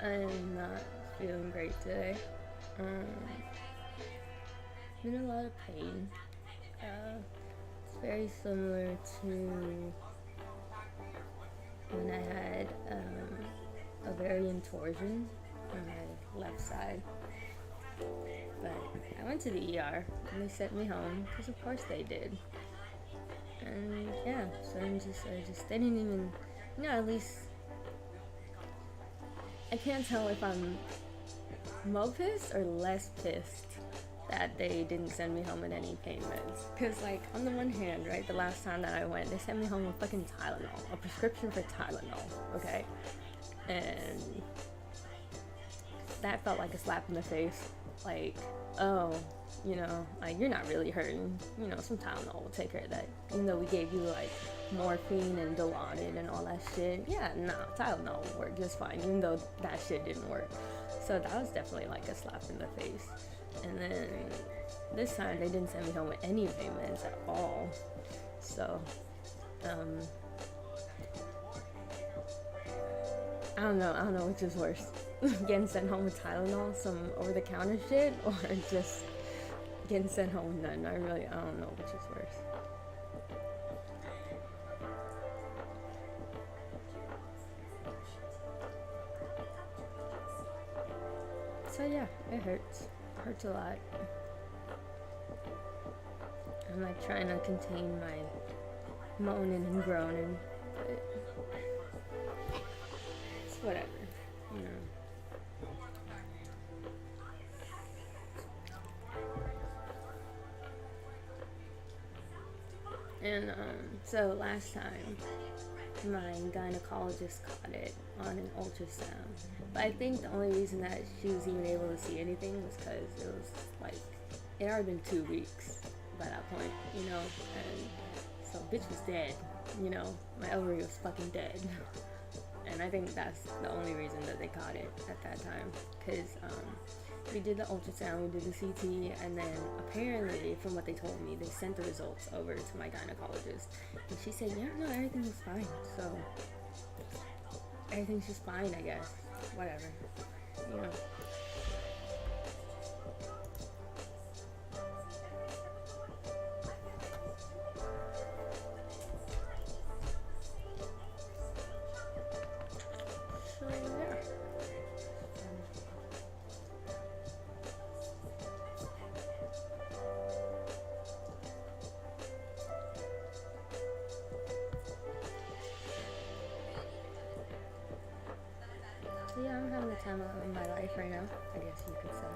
I'm not feeling great today. Um, been a lot of pain. It's very similar to when I had ovarian torsion on my left side. But I went to the ER and they sent me home because of course they did. And yeah, so they didn't even, at least I can't tell if I'm more pissed or less pissed that they didn't send me home with any pain meds. Because, like, on the one hand, right, the last time that I went, they sent me home with fucking Tylenol, a prescription for Tylenol, okay? And that felt like a slap in the face. Like, oh, like, you're not really hurting. Some Tylenol will take care of that. Even though we gave you, like, morphine and Dilaudid and all that shit. Yeah, no, Tylenol will work just fine, even though that shit didn't work. So that was definitely, like, a slap in the face. And then this time they didn't send me home with any pain meds at all. So, I don't know which is worse. Getting sent home with Tylenol, some over-the-counter shit, or just getting sent home with none. I don't know which is worse. So yeah, it hurts. It hurts a lot. I'm like trying to contain my moaning and groaning, but it's whatever, And so last time, my gynecologist caught it on an ultrasound. But I think the only reason that she was even able to see anything was because it was like, it had already been 2 weeks by that point, and so bitch was dead, my ovary was fucking dead. And I think that's the only reason that they caught it at that time, because we did the ultrasound, we did the CT, and then apparently, from what they told me, they sent the results over to my gynecologist, and she said, yeah, no, everything was fine, so everything's just fine, I guess, whatever, So, yeah. So yeah, I'm having the time of my life right now, I guess you could say.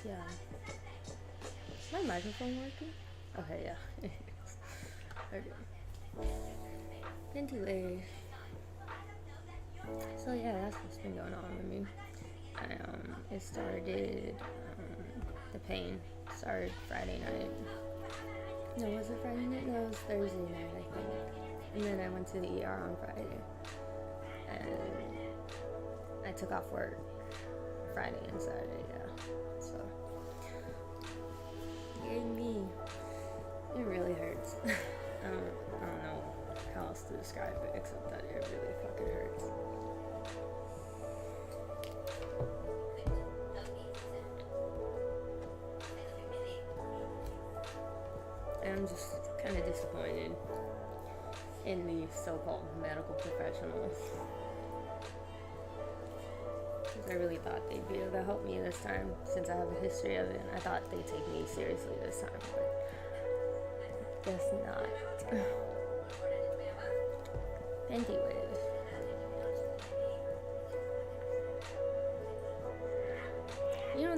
Yeah. Is my microphone working? Okay, yeah. Okay. Anyway, so yeah, that's what's been going on with me. It started, the pain started Friday night. No, was it Friday night? No, it was Thursday night, I think. And then I went to the ER on Friday. And I took off work Friday and Saturday, yeah. So, yay me. It really hurts. I don't know how else to describe it except that it really fucking hurts. And I'm just kind of disappointed in the so-called medical professionals. Because I really thought they'd be able to help me this time, since I have a history of it, and I thought they'd take me seriously this time, but guess not. Anyways,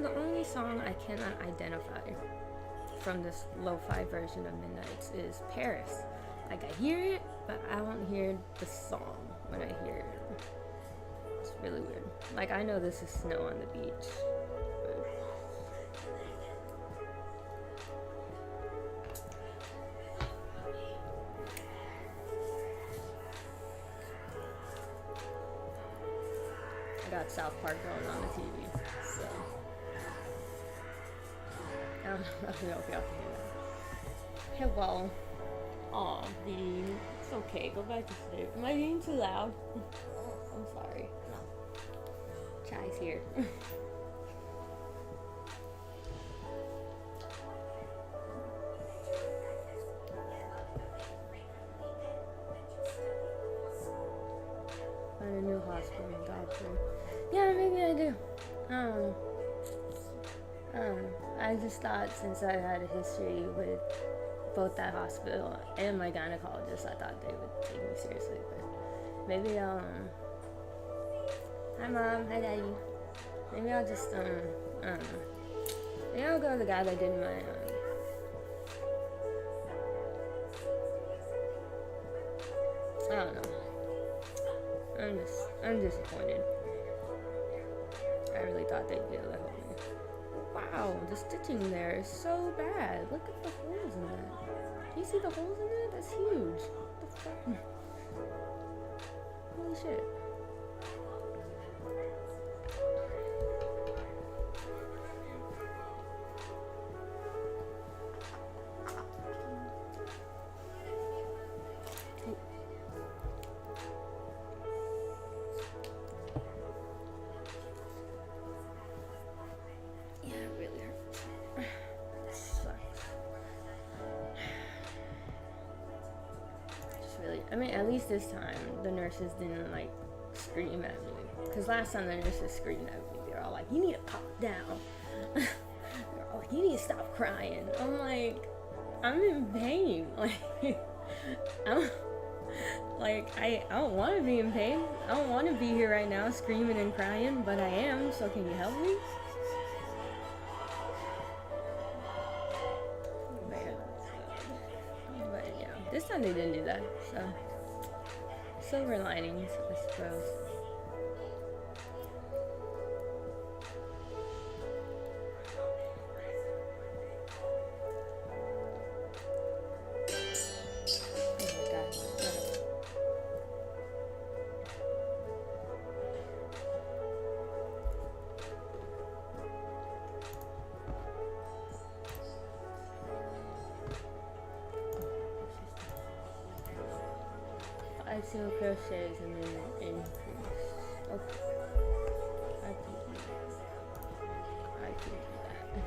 the only song I cannot identify from this lo-fi version of Midnights is Paris. Like, I hear it, but I won't hear the song when I hear it. It's really weird. Like, I know this is snow on the beach. I got South Park going on the TV, so I don't know if y'all can hear that. Hey, well, aw, Bean, it's okay, go back to sleep. Am I being too loud? I'm sorry. No. Chai's here. Find a new hospital and doctor. Yeah, maybe I do. I just thought since I had a history with both that hospital and my gynecologist, I thought they would take me seriously. But maybe hi mom, hi daddy. Maybe I'll just maybe I'll go to the guy that did my I don't know. I'm disappointed. I really thought they'd be able to help me. Wow, the stitching there is so bad. Look at the holes in that. Do you see the holes in it? That's huge. What the fuck? Holy shit. I mean, at least this time, the nurses didn't, like, scream at me. Because last time the nurses screamed at me. They were all like, you need to calm down. They're all like, you need to stop crying. I'm like, I'm in pain. I don't want to be in pain. I don't want to be here right now screaming and crying, but I am, so can you help me? This time they didn't do that, so silver linings, I suppose. I still crochets and then increase. Okay. I can do that. I can do that.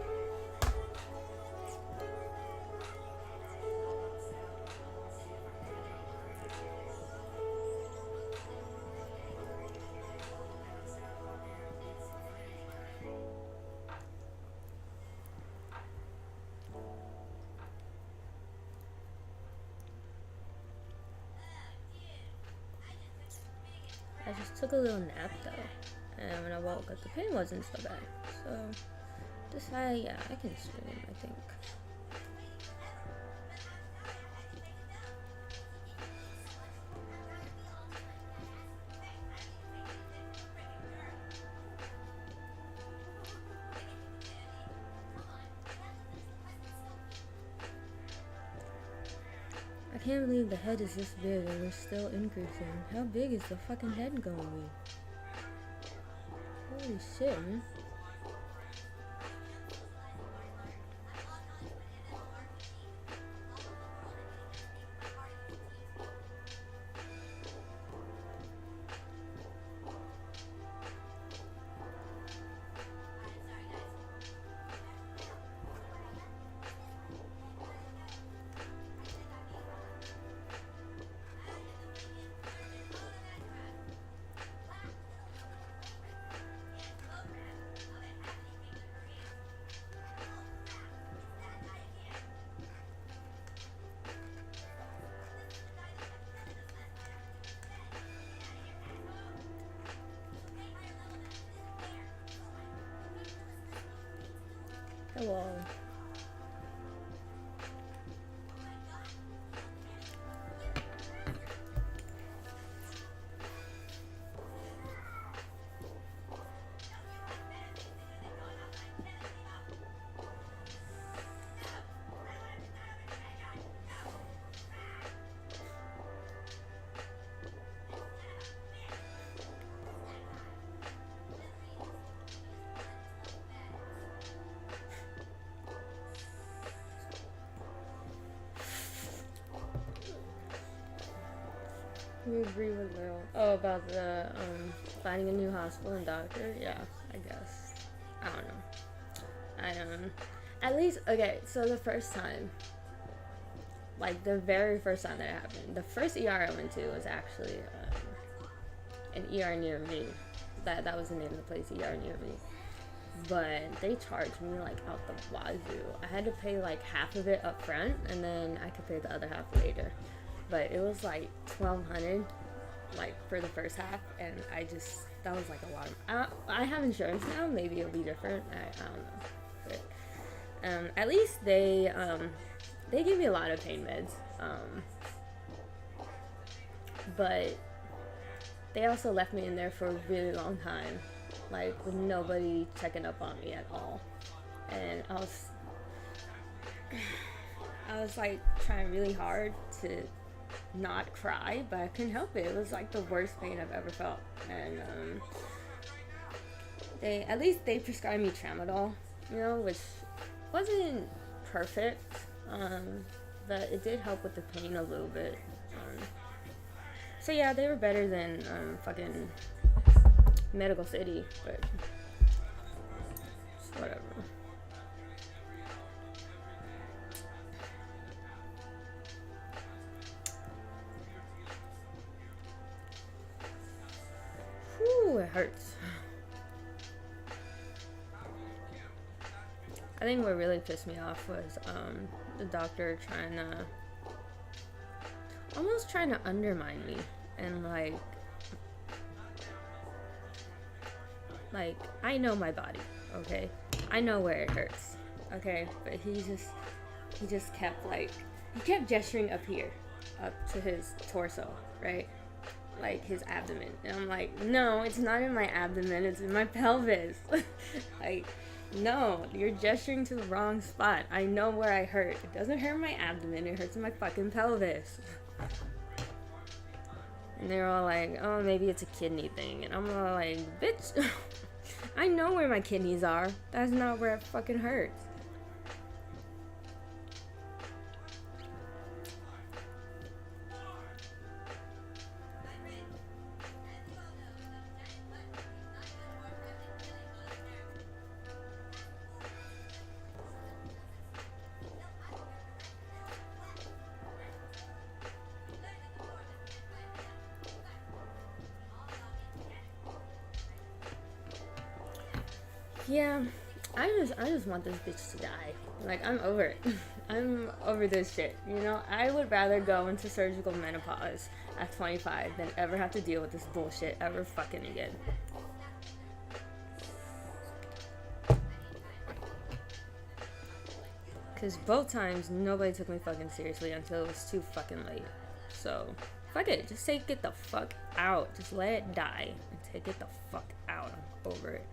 I just took a little nap though, and when I woke up, the pain wasn't so bad. So, yeah, I can stream, I think. I can't believe the head is this big and we're still increasing. How big is the fucking head gonna be? Holy shit, man. Hello. We agree with Lil. Oh, about the finding a new hospital and doctor. Yeah, I guess. I don't know. I don't know. At least, okay. So the first time, like the very first time that it happened, the first ER I went to was actually an ER near me. That was the name of the place, ER near me. But they charged me like out the wazoo. I had to pay like half of it up front, and then I could pay the other half later. But it was like $1,200, like for the first half, and that was like a lot of. I have insurance now. Maybe it'll be different. I don't know. But at least they gave me a lot of pain meds. But they also left me in there for a really long time, like with nobody checking up on me at all. And I was like trying really hard to not cry, but I couldn't help it. It was like the worst pain I've ever felt. And at least they prescribed me tramadol, you know, which wasn't perfect, but it did help with the pain a little bit. So yeah, they were better than fucking Medical City, but it's whatever. Whew, it hurts. I think what really pissed me off was the doctor almost trying to undermine me, and like I know my body, okay? I know where it hurts, okay? But he just kept gesturing up here, up to his torso, right? Like his abdomen. And I'm like, no, it's not in my abdomen, it's in my pelvis. Like, no, you're gesturing to the wrong spot. I know where I hurt. It doesn't hurt my abdomen, it hurts in my fucking pelvis. And they're all like, oh, maybe it's a kidney thing. And I'm all like, bitch, I know where my kidneys are. That's not where it fucking hurts. Yeah, I just want this bitch to die. Like, I'm over it. I'm over this shit, you know? I would rather go into surgical menopause at 25 than ever have to deal with this bullshit ever fucking again. Because both times, nobody took me fucking seriously until it was too fucking late. So, fuck it. Just take it the fuck out. Just let it die and take it the fuck out. I'm over it.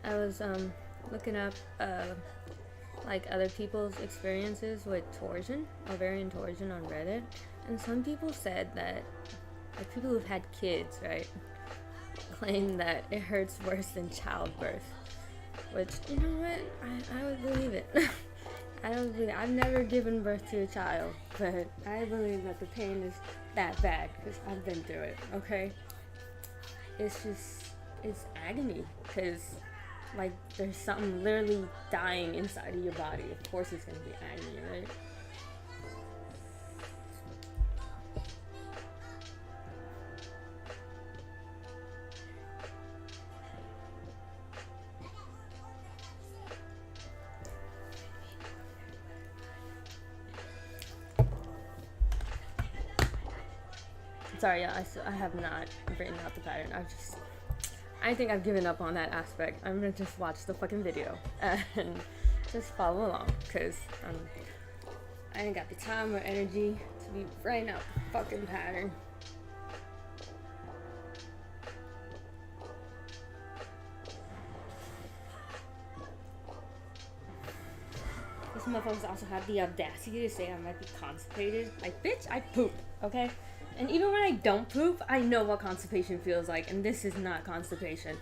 I was looking up like other people's experiences with torsion, ovarian torsion on Reddit, and some people said that, like, people who've had kids, right, claim that it hurts worse than childbirth, which, you know what, I would believe it. I've never given birth to a child, but I believe that the pain is that bad because I've been through it, okay? It's agony, because like there's something literally dying inside of your body. Of course it's gonna be agony, right? Sorry, yeah, I have not written out the pattern. I think I've given up on that aspect. I'm gonna just watch the fucking video and just follow along, because I ain't got the time or energy to be writing out the fucking pattern. some motherfuckers also have the audacity to say I might be constipated. Like, bitch, I poop, okay? And even when I don't poop, I know what constipation feels like, and this is not constipation.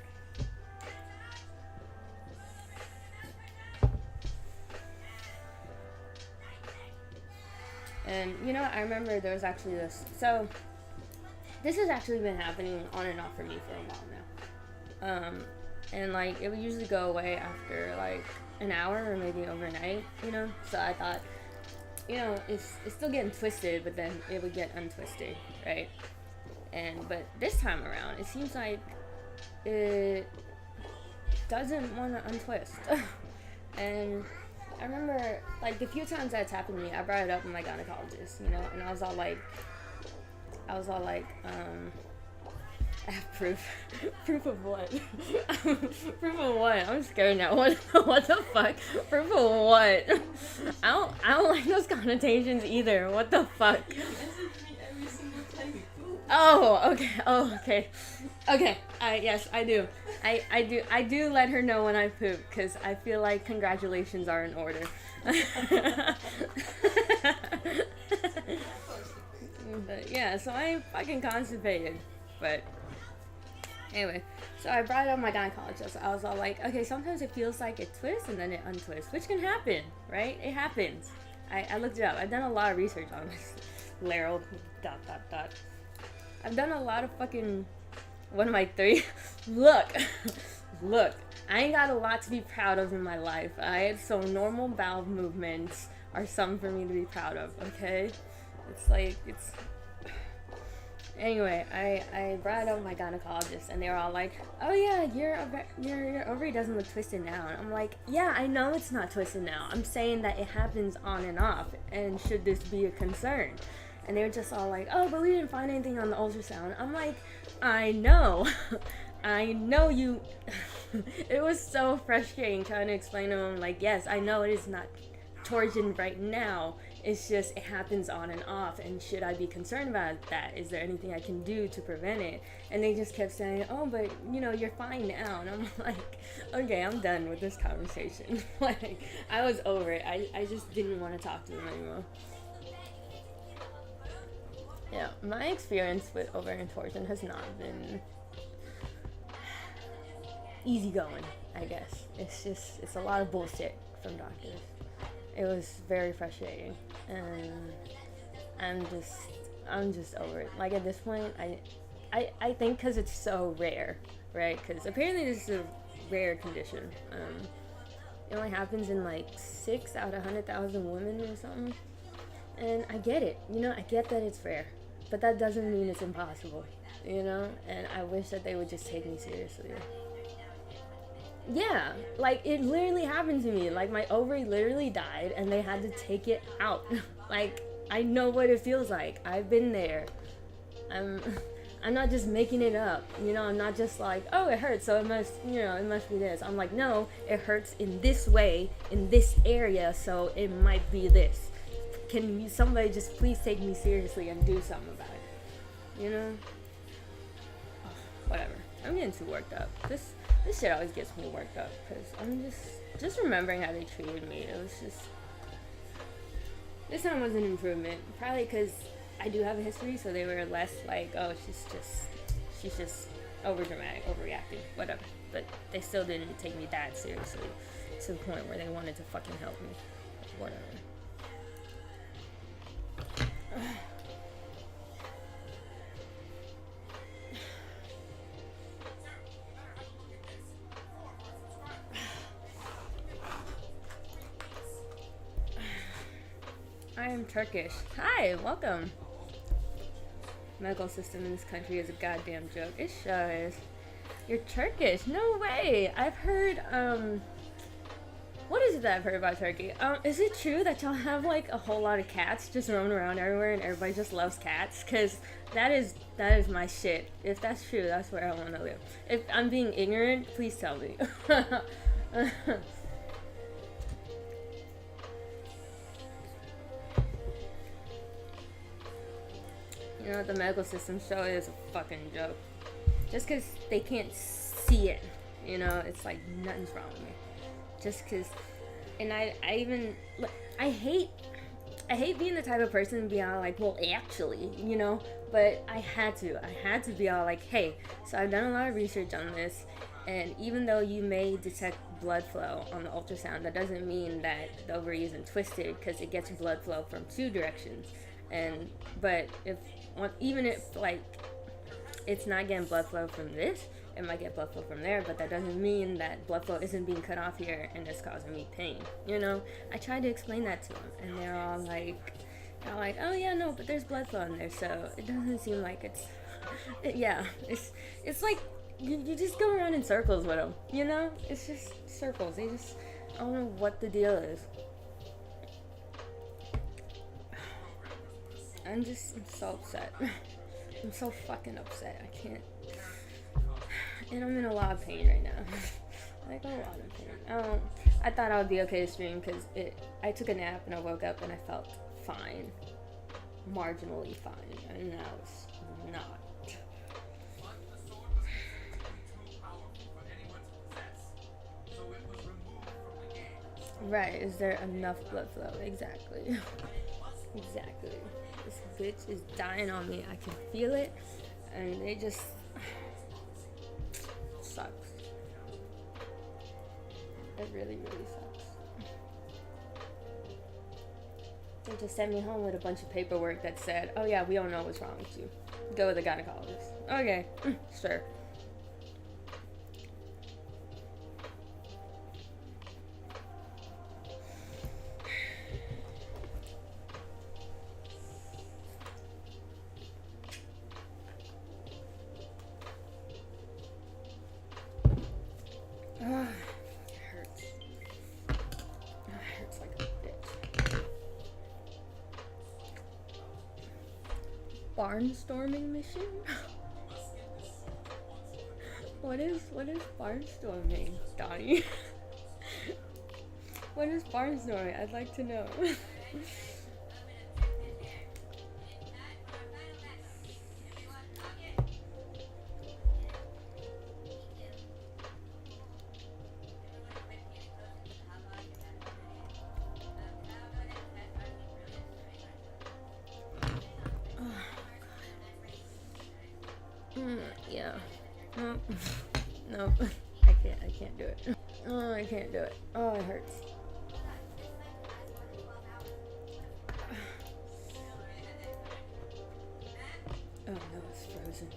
And, you know, I remember there was actually this. So, this has actually been happening on and off for me for a while now. And, like, it would usually go away after, like, an hour or maybe overnight, you know? So I thought, you know, it's still getting twisted, but then it would get untwisted, right? But this time around, it seems like it doesn't want to untwist. And I remember, like, the few times that's happened to me, I brought it up with my gynecologist, you know, and I was all like, I have proof. Proof of what? Proof of what? I'm scared now. What the fuck? Proof of what? I don't like those connotations either. What the fuck? You message me every single time you poop. Oh, okay. Oh, okay. Okay. Yes, I do. I do let her know when I poop, because I feel like congratulations are in order. But yeah, so I ain't fucking constipated. But anyway, so I brought it up with my gynecologist. I was all like, okay, sometimes it feels like it twists and then it untwists, which can happen, right? It happens. I looked it up. I've done a lot of research on this. Laryl, ... I've done a lot of fucking, what am I, 3? Look, I ain't got a lot to be proud of in my life, alright? So normal bowel movements are something for me to be proud of, okay? It's like, it's... Anyway, I brought it up with my gynecologist, and they were all like, oh yeah, your ovary doesn't look twisted now. And I'm like, yeah, I know it's not twisted now. I'm saying that it happens on and off, and should this be a concern? And they were just all like, oh, but we didn't find anything on the ultrasound. I'm like, I know. I know you... It was so frustrating trying to explain to them, like, yes, I know it is not torsion right now. It's just, it happens on and off, and should I be concerned about that? Is there anything I can do to prevent it? And they just kept saying, oh, but, you know, you're fine now. And I'm like, okay, I'm done with this conversation. Like, I was over it. I just didn't want to talk to them anymore. Yeah, my experience with ovarian torsion has not been easygoing, I guess. It's a lot of bullshit from doctors. It was very frustrating, and I'm just over it. Like, at this point, I think because it's so rare, right? Because apparently this is a rare condition. It only happens in like 6 out of 100,000 women or something. And I get it, you know, I get that it's rare, but that doesn't mean it's impossible, you know? And I wish that they would just take me seriously. Yeah, like, it literally happened to me. Like, my ovary literally died, and they had to take it out. Like, I know what it feels like. I've been there. I'm not just making it up, you know? I'm not just like, oh, it hurts, so it must, you know, it must be this. I'm like, no, it hurts in this way, in this area, so it might be this. Can somebody just please take me seriously and do something about it? You know? Oh, whatever. I'm getting too worked up. This shit always gets me worked up, because I'm just remembering how they treated me. It was just... This time was an improvement. Probably because I do have a history, so they were less like, oh, she's just overdramatic, overreacting, whatever. But they still didn't take me that seriously to the point where they wanted to fucking help me. Whatever. I am Turkish. Hi, welcome. Medical system in this country is a goddamn joke. It sure is. You're Turkish? No way. I've heard, what is it that I've heard about Turkey? Is it true that y'all have, like, a whole lot of cats just roaming around everywhere and everybody just loves cats? Because that is my shit. If that's true, that's where I want to live. If I'm being ignorant, please tell me. You know what, the medical system show is a fucking joke. Just because they can't see it, you know, it's like nothing's wrong with me. Just because And I even, I hate being the type of person to be all like, well, actually, you know, but I had to be all like, hey, so I've done a lot of research on this, and even though you may detect blood flow on the ultrasound, that doesn't mean that the ovary isn't twisted, because it gets blood flow from two directions. And but even if like it's not getting blood flow from this, it might get blood flow from there, but that doesn't mean that blood flow isn't being cut off here and it's causing me pain, you know. I tried to explain that to them, and they're all like, oh yeah, no, but there's blood flow in there, so it doesn't seem like it's yeah, it's like you just go around in circles with them, you know. It's just circles. I don't know what the deal is. I'm so upset. I'm so fucking upset. I can't. And I'm in a lot of pain right now. Like a lot of pain. I thought I would be okay to stream because I took a nap and I woke up and I felt fine. Marginally fine. And I was not. Right, is there enough blood flow? Exactly. Exactly. This bitch is dying on me. I can feel it. And they just sucks. It really, really sucks. They just sent me home with a bunch of paperwork that said, oh yeah, we don't know what's wrong with you. Go with a gynecologist. Okay, sure. It hurts. It hurts like a bitch. Barnstorming mission? What is barnstorming, Donnie? What is barnstorming? I'd like to know. Yeah. Nope. I can't do it. Oh, I can't do it. Oh, it hurts. Oh no, it's frozen.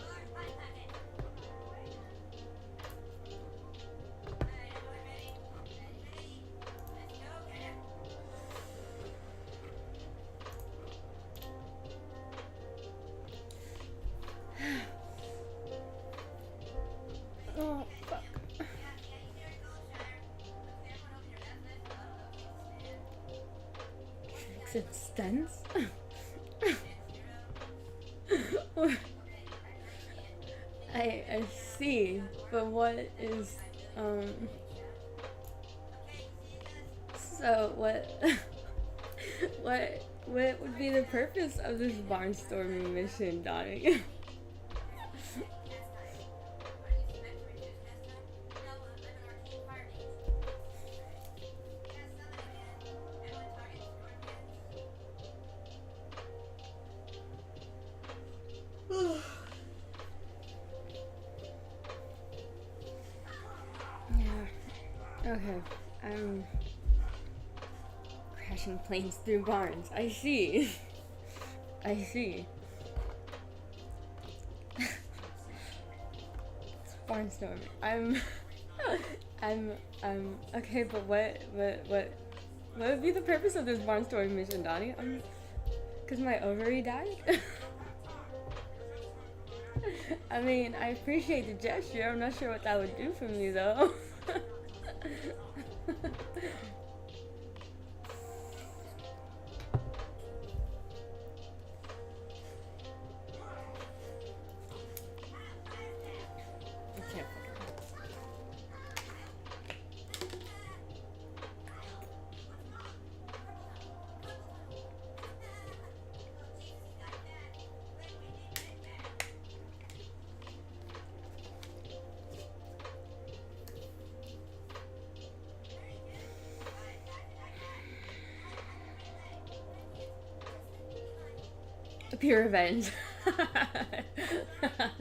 Oh, fuck. Is it stents? I see, but what is, so what, what would be the purpose of this barnstorming mission, Donnie? Okay, I'm crashing planes through barns. I see. I see. It's barnstorming. I'm okay, but what would be the purpose of this barnstorming mission, Donnie? Cause my ovary died? I mean, I appreciate the gesture. I'm not sure what that would do for me though. Pure revenge.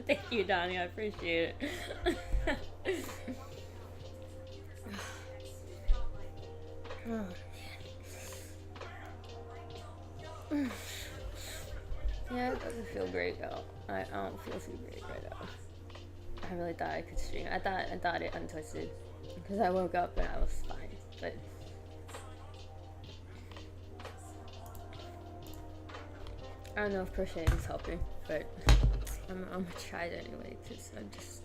Thank you, Donnie. I appreciate it. Oh, man. Yeah, it doesn't feel great though. I don't feel too great right now. I really thought I could stream. I thought it untwisted because I woke up and I was fine, but I don't know if crocheting is helping, but I'm gonna try it anyway because I'm just.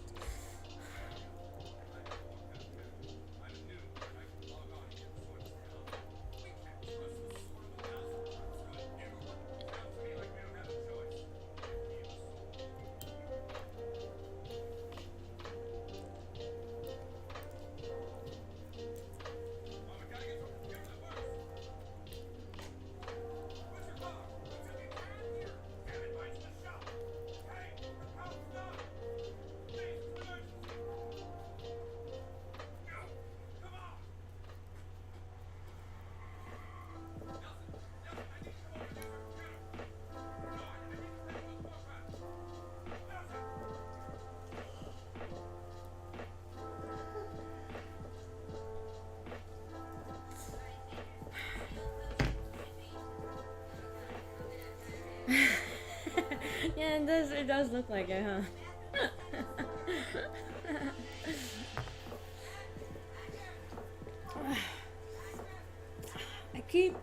Yeah, it does look like it, huh? I keep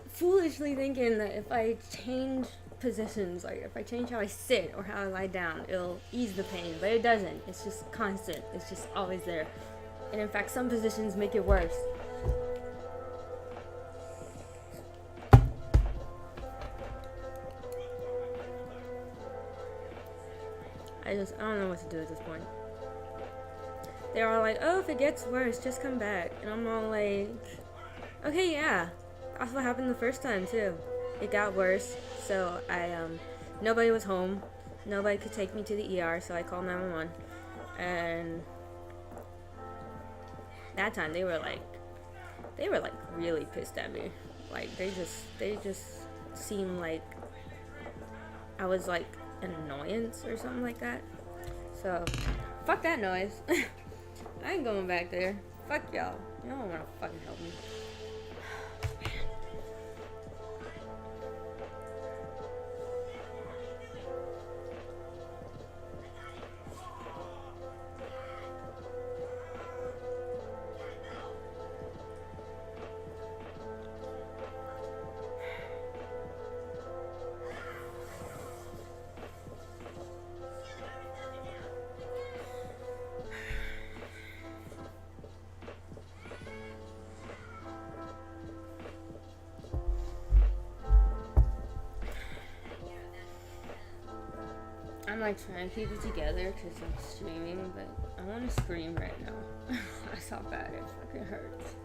foolishly thinking that if I change positions, like if I change how I sit or how I lie down, it'll ease the pain, but it doesn't. It's just constant. It's just always there. And in fact, some positions make it worse. I don't know what to do at this point. They're all like, oh, if it gets worse, just come back. And I'm all like, okay, yeah. That's what happened the first time, too. It got worse, so nobody was home. Nobody could take me to the ER, so I called 911. And that time, they were like really pissed at me. Like, they just seemed like I was like an annoyance or something like that. So, fuck that noise. I ain't going back there. Fuck y'all. You don't wanna fucking help me. I'm like trying to keep it together because I'm streaming, but I want to scream right now. That's how bad it fucking hurts.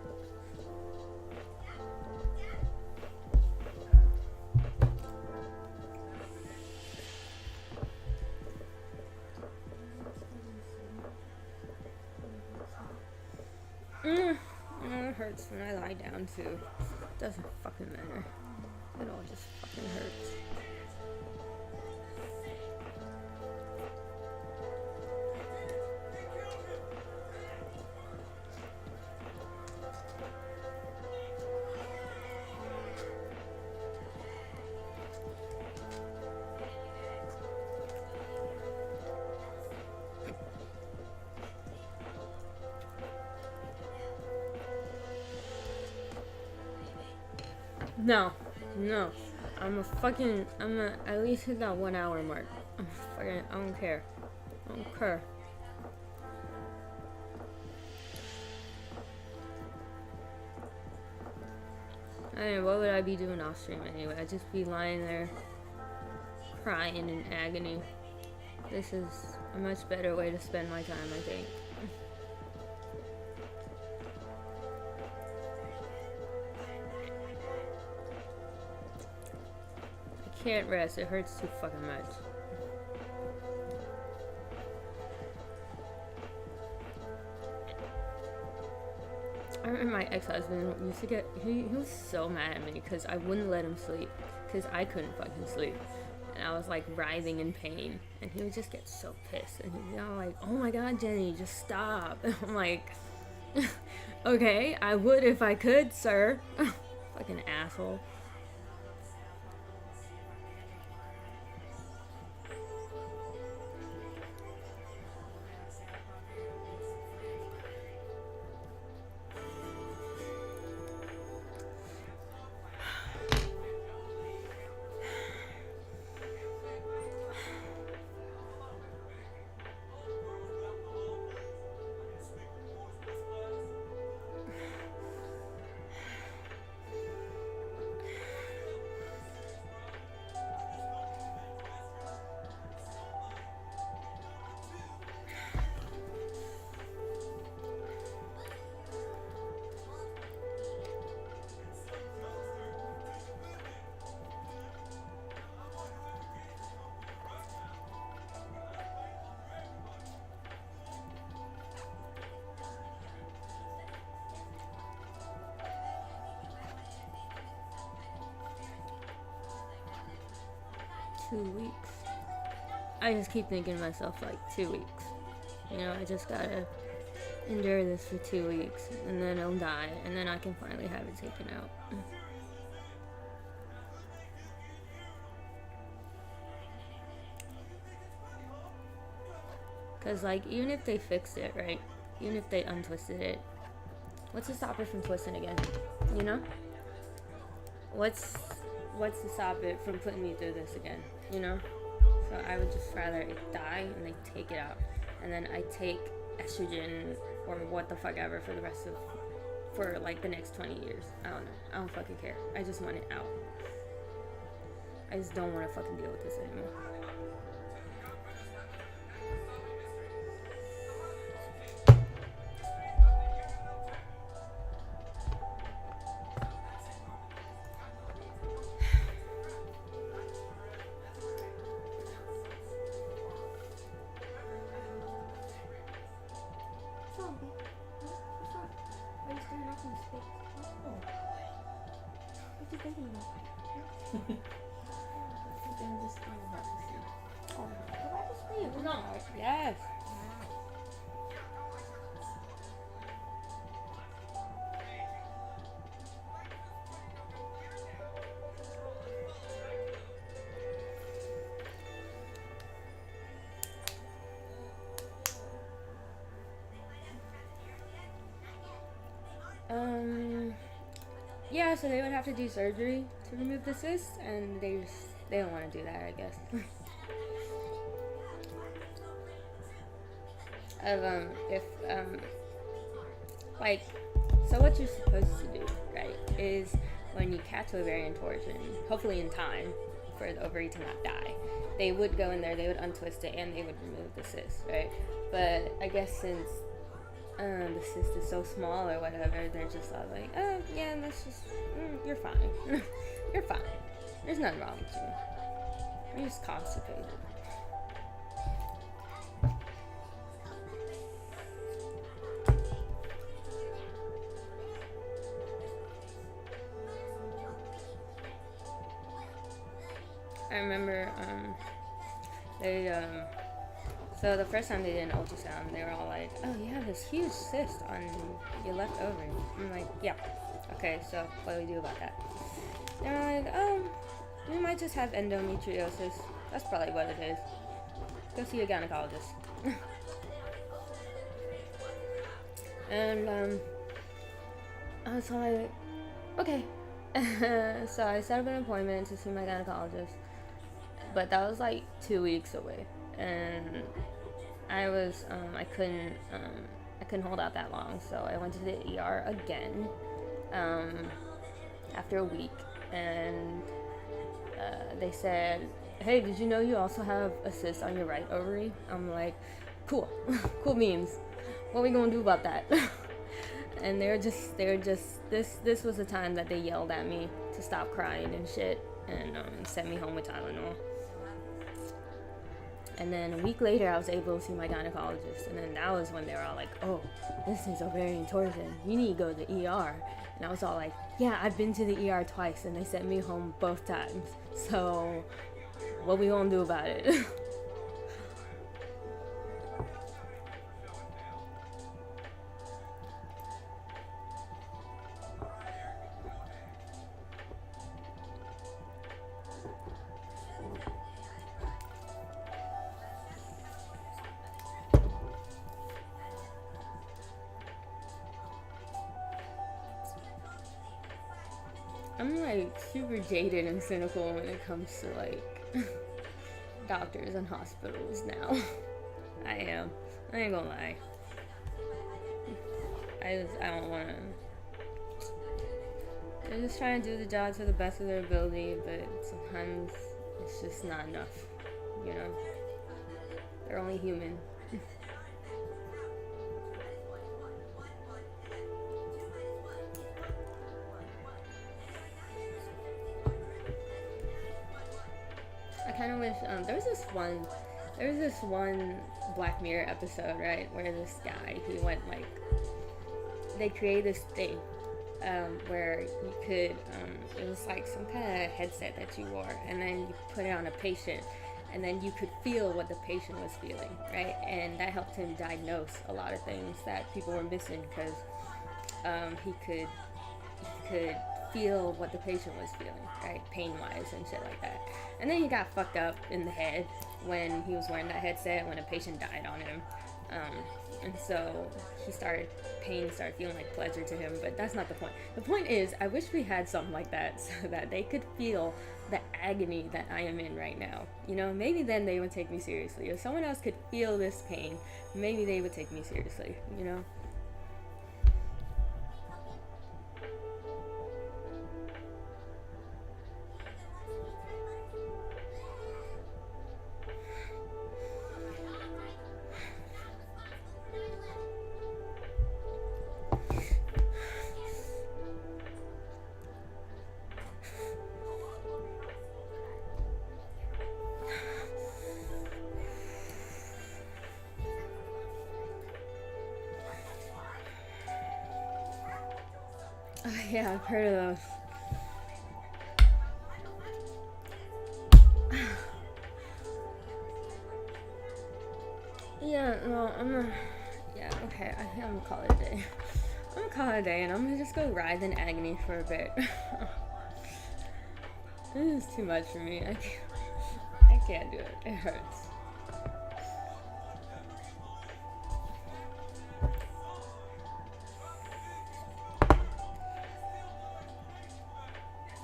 It hurts when I lie down too. It doesn't fucking matter. It all just fucking hurts. No. I'm gonna at least hit that 1 hour mark. I don't care. I mean, what would I be doing off stream anyway? I'd just be lying there crying in agony. This is a much better way to spend my time, I think. I can't rest, it hurts too fucking much. I remember my ex-husband used to get, he was so mad at me because I wouldn't let him sleep because I couldn't fucking sleep. And I was like writhing in pain. And he would just get so pissed. And he'd be all like, oh my god, Jenny, just stop. And I'm like, okay, I would if I could, sir. Fucking asshole. Weeks. I just keep thinking to myself, like, 2 weeks. You know, I just gotta endure this for 2 weeks, and then I'll die, and then I can finally have it taken out. Because, like, even if they fixed it, right? Even if they untwisted it, what's to stop it from twisting again? You know? What's to stop it from putting me through this again? You know? So I would just rather it die and they take it out. And then I take estrogen or what the fuck ever for the rest of, for like the next 20 years. I don't know. I don't fucking care. I just want it out. I just don't want to fucking deal with this anymore. Yes. Yeah, so they would have to do surgery to remove the cyst, and they don't want to do that, I guess. Like, so what you're supposed to do, right, is when you catch ovarian torsion, hopefully in time for the ovary to not die, they would go in there, they would untwist it, and they would remove the cyst, right? But I guess since the cyst is so small or whatever, they're just all like, oh yeah, that's just, you're fine. You're fine. There's nothing wrong with you. You're just constipated. I remember, so the first time they did an ultrasound, they were all like, oh, you have this huge cyst on your left ovary. I'm like, yeah. Okay, so what do we do about that? They're like, oh, you might just have endometriosis. That's probably what it is. Go see a gynecologist. And, I was like, okay. So I set up an appointment to see my gynecologist. But that was like 2 weeks away. And I was, I couldn't hold out that long, so I went to the ER again, after a week, and, they said, hey, did you know you also have a cyst on your right ovary? I'm like, cool, cool beans, what are we gonna do about that? And they were just, this was the time that they yelled at me to stop crying and shit, and, sent me home with Tylenol. And then a week later, I was able to see my gynecologist. And then that was when they were all like, oh, this is ovarian torsion. You need to go to the ER. And I was all like, yeah, I've been to the ER twice and they sent me home both times. So what we gonna do about it? I'm like super jaded and cynical when it comes to like doctors and hospitals now. I am. I ain't gonna lie. I don't wanna. They're just trying to do the job to the best of their ability, but sometimes it's just not enough. You know? They're only human. I kind of wish there was this one Black Mirror episode, right, where this guy, he went like, they created this thing where you could it was like some kind of headset that you wore, and then you put it on a patient, and then you could feel what the patient was feeling, right? And that helped him diagnose a lot of things that people were missing, because he could feel what the patient was feeling, right? Pain-wise and shit like that. And then he got fucked up in the head when he was wearing that headset when a patient died on him. And so pain started feeling like pleasure to him, but that's not the point. The point is, I wish we had something like that so that they could feel the agony that I am in right now. You know, maybe then they would take me seriously. If someone else could feel this pain, maybe they would take me seriously, you know? Yeah, I've heard of those. Yeah, no, okay, I think I'm gonna call it a day. I'm gonna call it a day, and I'm gonna just go writhe in agony for a bit. This is too much for me. I can't do it. It hurts.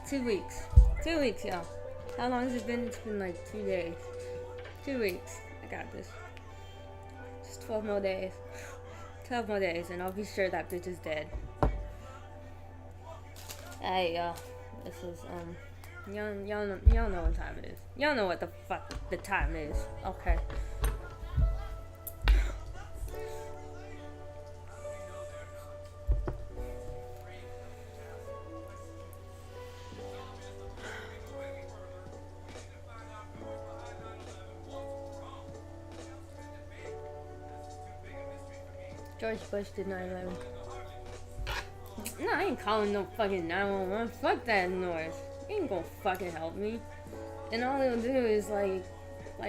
Two weeks, y'all. How long has it been? It's been like 2 days. 2 weeks. I got this. Just 12 more days. 12 more days, and I'll be sure that bitch is dead. Hey, y'all. This is, y'all know what time it is. Y'all know what the fuck the time is. Okay. George Bush did 9/11. No, I ain't calling no fucking 911. Fuck that noise. It ain't gonna fucking help me. And all it'll do is like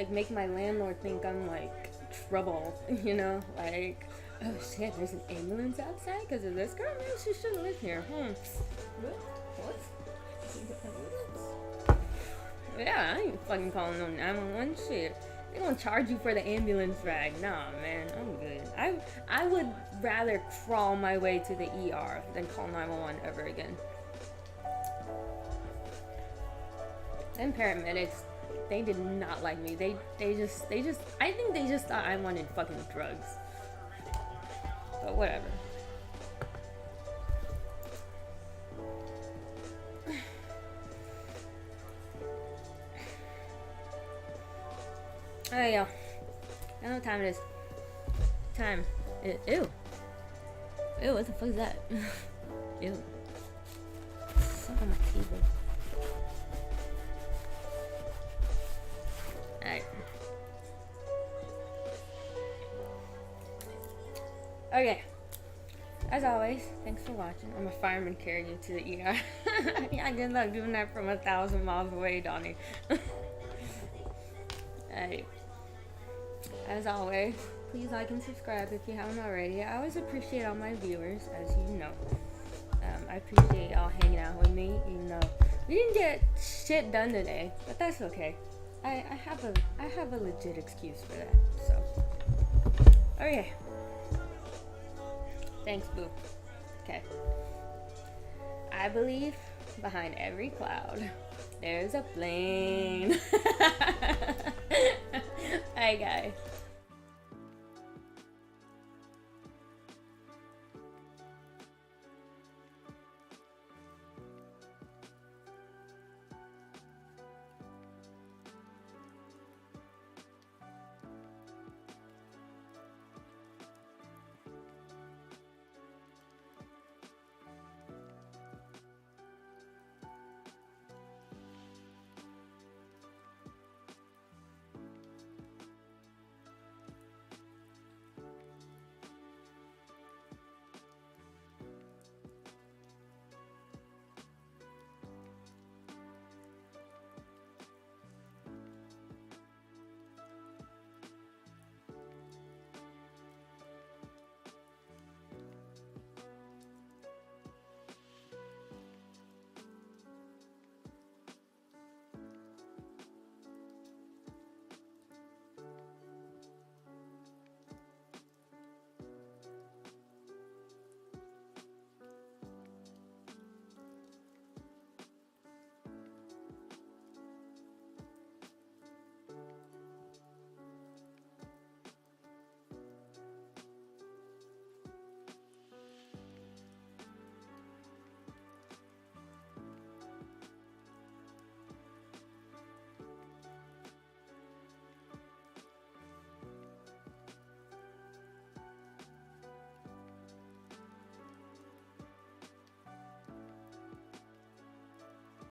make my landlord think I'm like trouble, you know? Like, oh shit, there's an ambulance outside because of this girl? Maybe she shouldn't live here. What? Yeah, I ain't fucking calling no 911 shit. They gonna charge you for the ambulance ride. Nah, man, I'm good. I would rather crawl my way to the ER than call 911 ever again. Them paramedics, they did not like me. They just, I think they just thought I wanted fucking drugs. But whatever. Alright, y'all. I know what time it is. Ew. Ew, what the fuck is that? Ew. It's on my table. Alright. Okay. As always, thanks for watching. I'm a fireman carrying you to the ER. Yeah, good luck doing that from 1,000 miles away, Donnie. Alright. As always, please like and subscribe if you haven't already. I always appreciate all my viewers, as you know. I appreciate y'all hanging out with me, even though we didn't get shit done today, but that's okay. I have a legit excuse for that. So, okay. Thanks, boo. Okay. I believe behind every cloud there's a plane. Bye, guys.